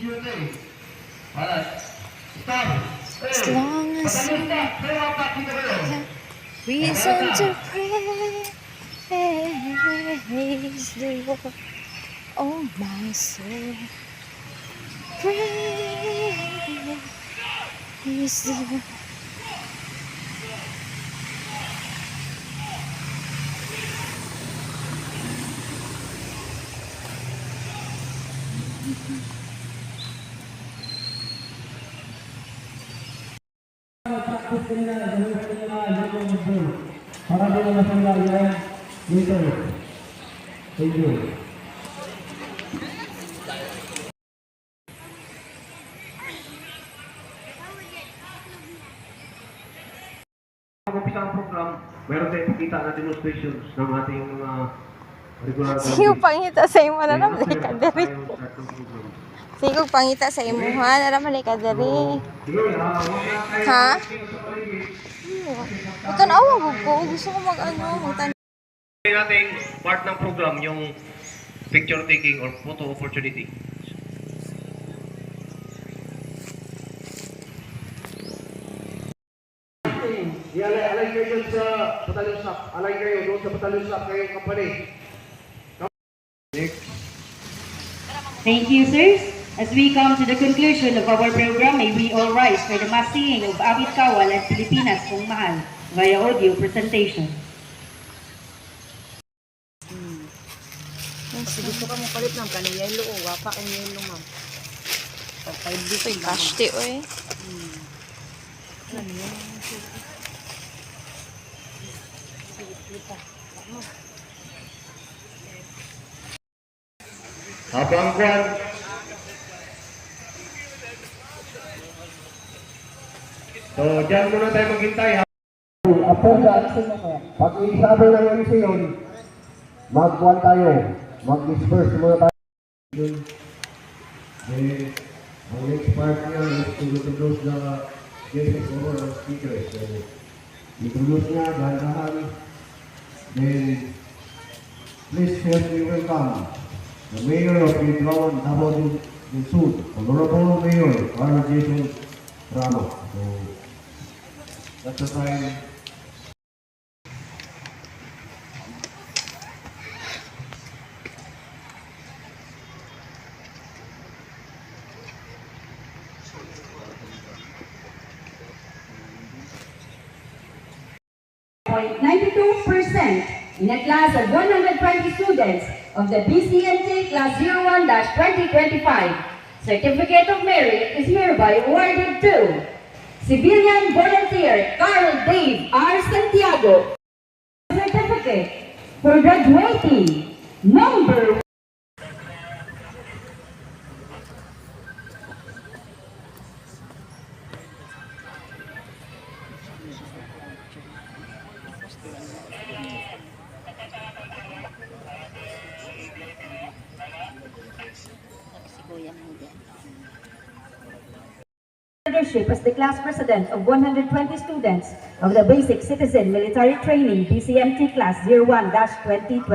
As long as I have reason to praise the Lord, oh my soul, praise the Lord. Para din naman sa mga dito. Thank you. Pag-umpisa ang program, meron tayong pakita na demonstrations ng ating mga regular. Sige, pangita sa imo na naman ka diri. Sige, pangita sa imo ha, na naman ka diri. Ha? Ito na awa ko, gusto ko mag-ano, magtanong. Nating part ng program yung picture taking or photo opportunity. Alay kayo dun sa batalyon shop. Alay kayo doon sa batalyon shop kayong company. Thank you, sirs. As we come to the conclusion of our program, may we all rise for the mass singing of Awit Kawal at Pilipinas Kung Mahal via audio presentation. Sige, gusto ka mong palit ng kanang yellow o wapa kang yellow, ma'am. Pag-5 dito Uy, kashti, uy. Ano yan? Habang kwan. So, dyan muna tayo maghintay. After that, pag i-sabi ng MC yun, mag-kwan tayo. Mag-disperse muna tayo. Ang next part niya is to introduce the guest or speaker. So, introduce niya, dahan-dahan. Then, please help me welcome the Mayor of Pilipinas, Davao del Sur, Honorable Mayor Carl Jason Ramos. So, that's the time. In a class of 120 students of the BCMT Class 01-2025, Certificate of Merit is hereby awarded to Civilian Volunteer Carl Dave R. Santiago. Certificate for graduating number 1. Leadership as the class president of 120 students of the Basic Citizen Military Training BCMT Class 01-2025.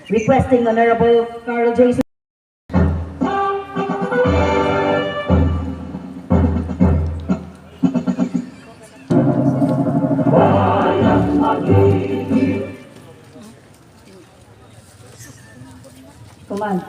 Requesting Honorable Carl J. Command.